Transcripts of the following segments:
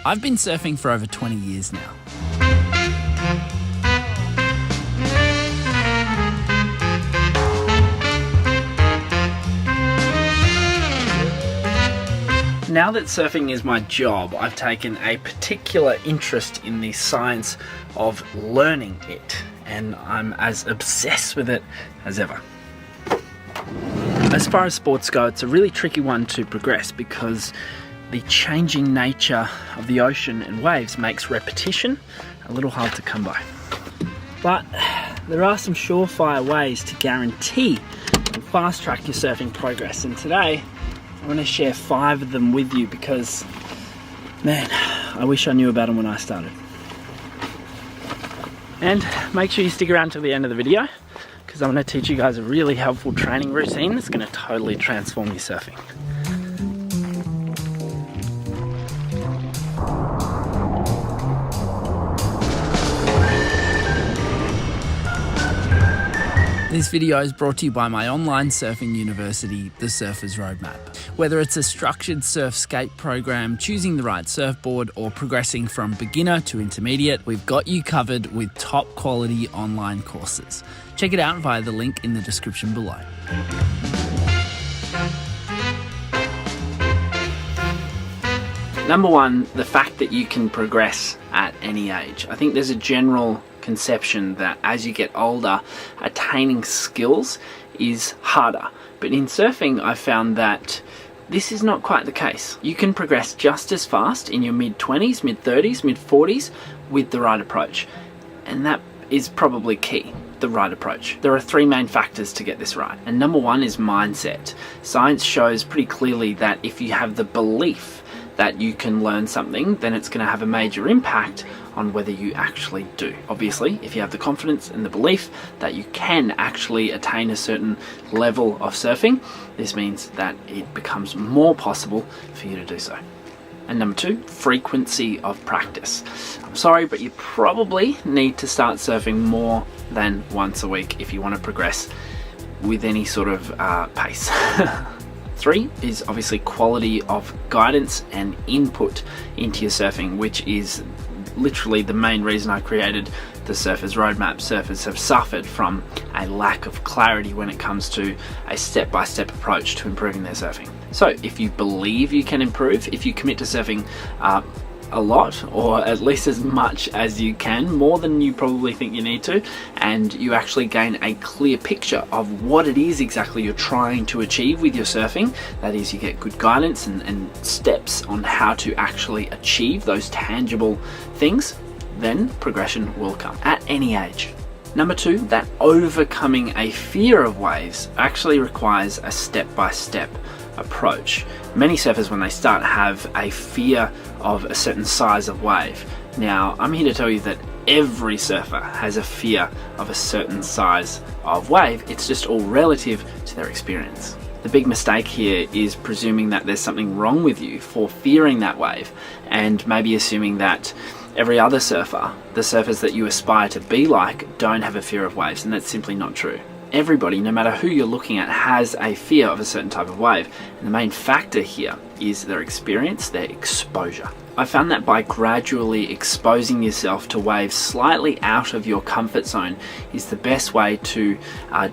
I've been surfing for over 20 years now. Now that surfing is my job, I've taken a particular interest in the science of learning it, and I'm as obsessed with it as ever. As far as sports go, it's a really tricky one to progress because the changing nature of the ocean and waves makes repetition a little hard to come by. But there are some surefire ways to guarantee and fast track your surfing progress, and today I want to share 5 of them with you because, man, I wish I knew about them when I started. And make sure you stick around till the end of the video because I'm going to teach you guys a really helpful training routine that's going to totally transform your surfing. This video is brought to you by my online surfing university, The Surfer's Roadmap. Whether it's a structured surf-skate program, choosing the right surfboard, or progressing from beginner to intermediate, we've got you covered with top quality online courses. Check it out via the link in the description below. Number 1, the fact that you can progress at any age. I think there's a general conception that as you get older, attaining skills is harder. But in surfing, I found that this is not quite the case. You can progress just as fast in your mid-20s, mid-30s, mid-40s with the right approach. And that is probably key, the right approach. There are 3 main factors to get this right. And number 1 is mindset. Science shows pretty clearly that if you have the belief that you can learn something, then it's going to have a major impact on whether you actually do. Obviously, if you have the confidence and the belief that you can actually attain a certain level of surfing, this means that it becomes more possible for you to do so. And number 2, frequency of practice. I'm sorry, but you probably need to start surfing more than once a week if you want to progress with any sort of pace. 3 is obviously quality of guidance and input into your surfing, which is literally the main reason I created the Surfer's Roadmap. Surfers have suffered from a lack of clarity when it comes to a step-by-step approach to improving their surfing. So if you believe you can improve, if you commit to surfing a lot, or at least as much as you can, more than you probably think you need to, and you actually gain a clear picture of what it is exactly you're trying to achieve with your surfing, that is, you get good guidance and steps on how to actually achieve those tangible things, then progression will come at any age. Number 2, that overcoming a fear of waves actually requires a step-by-step approach. Many surfers, when they start, have a fear of a certain size of wave. Now, I'm here to tell you that every surfer has a fear of a certain size of wave. It's just all relative to their experience. The big mistake here is presuming that there's something wrong with you for fearing that wave, and maybe assuming that every other surfer, the surfers that you aspire to be like, don't have a fear of waves, and that's simply not true. Everybody, no matter who you're looking at, has a fear of a certain type of wave, and the main factor here is their experience, their exposure. I found that by gradually exposing yourself to waves slightly out of your comfort zone is the best way to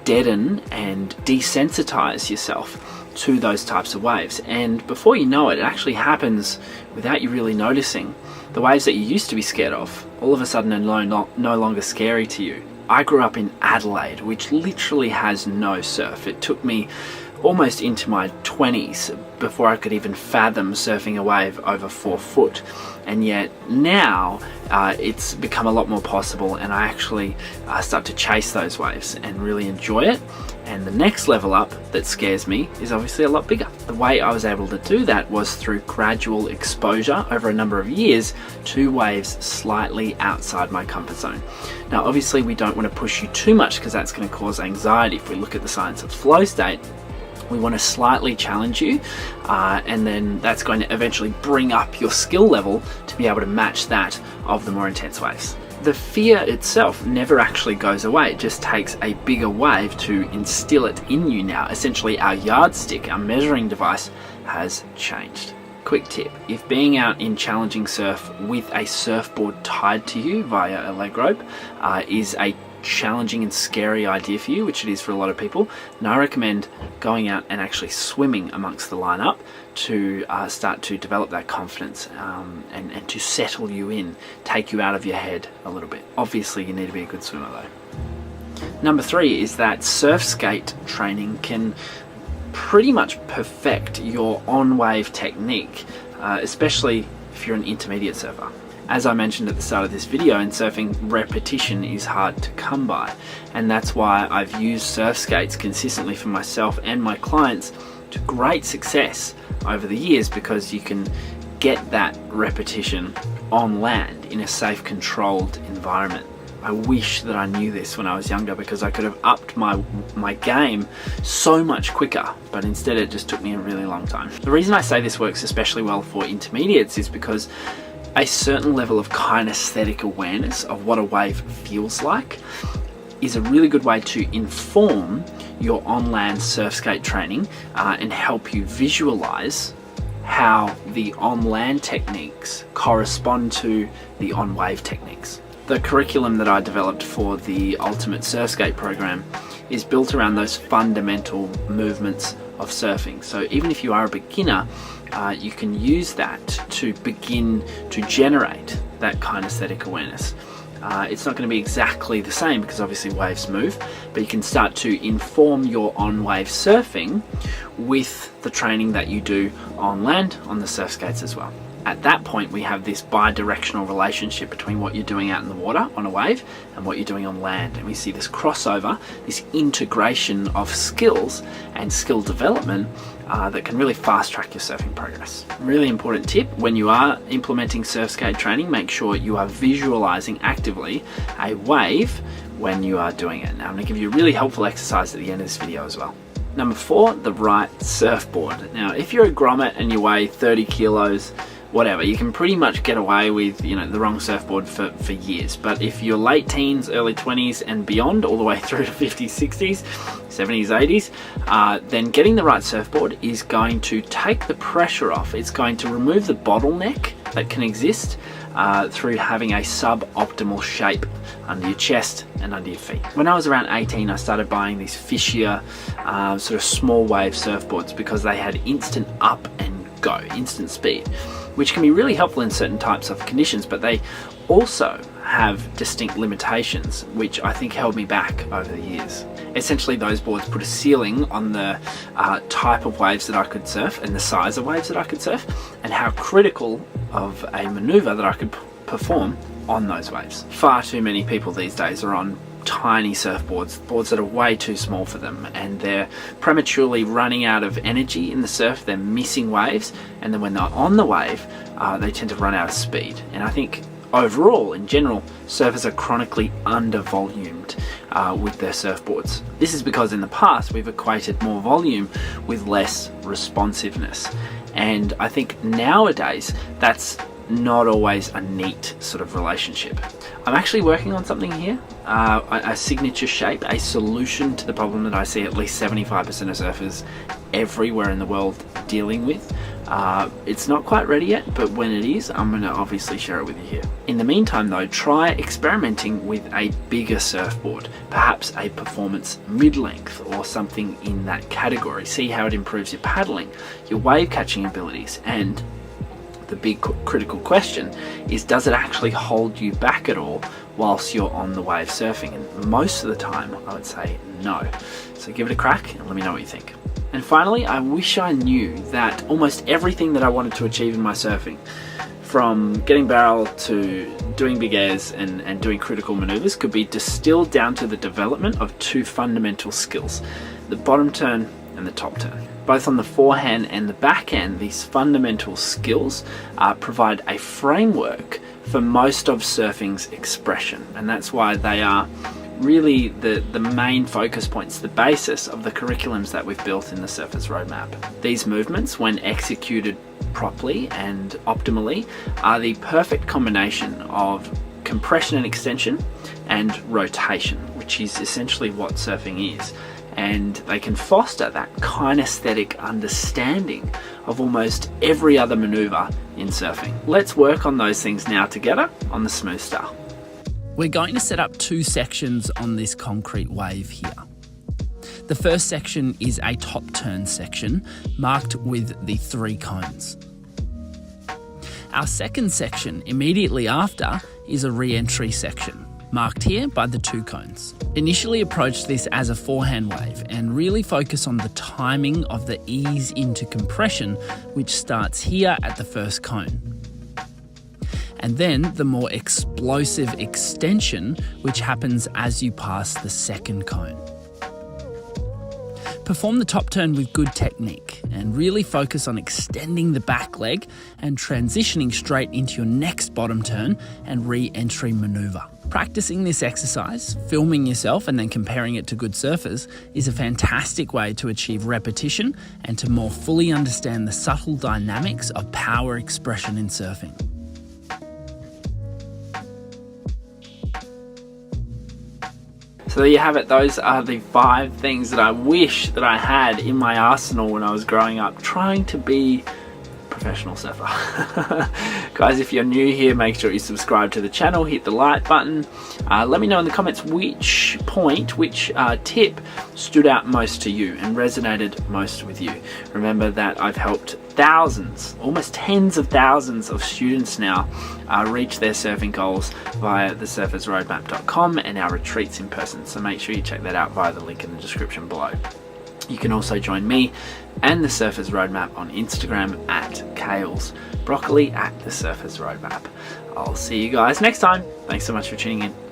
deaden and desensitize yourself to those types of waves. And before you know it, it actually happens without you really noticing. The waves that you used to be scared of, all of a sudden are no longer scary to you. I grew up in Adelaide, which literally has no surf. It took me almost into my 20s before I could even fathom surfing a wave over 4 foot. And yet now it's become a lot more possible, and I actually start to chase those waves and really enjoy it. And the next level up that scares me is obviously a lot bigger. The way I was able to do that was through gradual exposure over a number of years to waves slightly outside my comfort zone. Now, obviously we don't want to push you too much because that's going to cause anxiety. If we look at the science of flow state, we want to slightly challenge you, and then that's going to eventually bring up your skill level to be able to match that of the more intense waves. The fear itself never actually goes away. It just takes a bigger wave to instill it in you now. Essentially, our yardstick, our measuring device, has changed. Quick tip, if being out in challenging surf with a surfboard tied to you via a leg rope is a challenging and scary idea for you, which it is for a lot of people, then I recommend going out and actually swimming amongst the lineup to start to develop that confidence and to settle you in, take you out of your head a little bit. Obviously you need to be a good swimmer though. Number 3 is that surf skate training can pretty much perfect your on-wave technique, especially if you're an intermediate surfer. As I mentioned at the start of this video, in surfing, repetition is hard to come by, and that's why I've used surf skates consistently for myself and my clients to great success over the years, because you can get that repetition on land in a safe, controlled environment. I wish that I knew this when I was younger, because I could have upped my game so much quicker, but instead it just took me a really long time. The reason I say this works especially well for intermediates is because a certain level of kinesthetic awareness of what a wave feels like is a really good way to inform your on-land surf skate training and help you visualize how the on-land techniques correspond to the on-wave techniques. The curriculum that I developed for the Ultimate Surf Skate program is built around those fundamental movements of surfing. So even if you are a beginner, you can use that to begin to generate that kinesthetic awareness. It's not going to be exactly the same, because obviously waves move, but you can start to inform your on-wave surfing with the training that you do on land on the surf skates as well. At that point, we have this bi-directional relationship between what you're doing out in the water on a wave and what you're doing on land. And we see this crossover, this integration of skills and skill development that can really fast track your surfing progress. Really important tip, when you are implementing surf skate training, make sure you are visualizing actively a wave when you are doing it. Now I'm going to give you a really helpful exercise at the end of this video as well. Number 4, the right surfboard. Now if you're a grommet and you weigh 30 kilos, whatever, you can pretty much get away with, the wrong surfboard for years. But if you're late teens, early 20s and beyond, all the way through to 50s, 60s, 70s, 80s, then getting the right surfboard is going to take the pressure off. It's going to remove the bottleneck that can exist through having a suboptimal shape under your chest and under your feet. When I was around 18, I started buying these fishier sort of small wave surfboards, because they had instant up and go, instant speed, which can be really helpful in certain types of conditions, but they also have distinct limitations, which I think held me back over the years. Essentially, those boards put a ceiling on the type of waves that I could surf and the size of waves that I could surf, and how critical of a maneuver that I could perform on those waves. Far too many people these days are on tiny surfboards, boards that are way too small for them, and they're prematurely running out of energy in the surf. They're missing waves, and then when they're on the wave, they tend to run out of speed. And I think overall, in general, surfers are chronically under-volumed with their surfboards. This is because in the past we've equated more volume with less responsiveness, and I think nowadays that's not always a neat sort of relationship. I'm actually working on something here, a signature shape, a solution to the problem that I see at least 75% of surfers everywhere in the world dealing with. It's not quite ready yet, but when it is, I'm going to obviously share it with you here. In the meantime though, try experimenting with a bigger surfboard, perhaps a performance mid-length or something in that category. See how it improves your paddling, your wave catching abilities, and the big critical question is, does it actually hold you back at all whilst you're on the wave surfing? And most of the time I would say no. So give it a crack and let me know what you think. And finally, I wish I knew that almost everything that I wanted to achieve in my surfing, from getting barrel to doing big airs and doing critical maneuvers, could be distilled down to the development of 2 fundamental skills: the bottom turn and the top turn. Both on the forehand and the backhand, these fundamental skills provide a framework for most of surfing's expression, and that's why they are really the main focus points, the basis of the curriculums that we've built in the Surfer's Roadmap. These movements, when executed properly and optimally, are the perfect combination of compression and extension and rotation, which is essentially what surfing is. And they can foster that kinesthetic understanding of almost every other maneuver in surfing. Let's work on those things now together on the Smooth Star. We're going to set up 2 sections on this concrete wave here. The first section is a top turn section marked with the 3 cones. Our second section immediately after is a re-entry section, marked here by the 2 cones. Initially approach this as a forehand wave and really focus on the timing of the ease into compression, which starts here at the first cone. And then the more explosive extension, which happens as you pass the second cone. Perform the top turn with good technique and really focus on extending the back leg and transitioning straight into your next bottom turn and re-entry manoeuvre. Practicing this exercise, filming yourself and then comparing it to good surfers is a fantastic way to achieve repetition and to more fully understand the subtle dynamics of power expression in surfing. So there you have it. Those are the 5 things that I wish that I had in my arsenal when I was growing up, trying to be a professional surfer. Guys, if you're new here, make sure you subscribe to the channel, hit the like button. Let me know in the comments which tip stood out most to you and resonated most with you. Remember that I've helped thousands, almost tens of thousands of students now reach their surfing goals via thesurfersroadmap.com and our retreats in person. So make sure you check that out via the link in the description below. You can also join me and the Surfers Roadmap on Instagram at Kale's Broccoli at the Surfers Roadmap. I'll see you guys next time. Thanks so much for tuning in.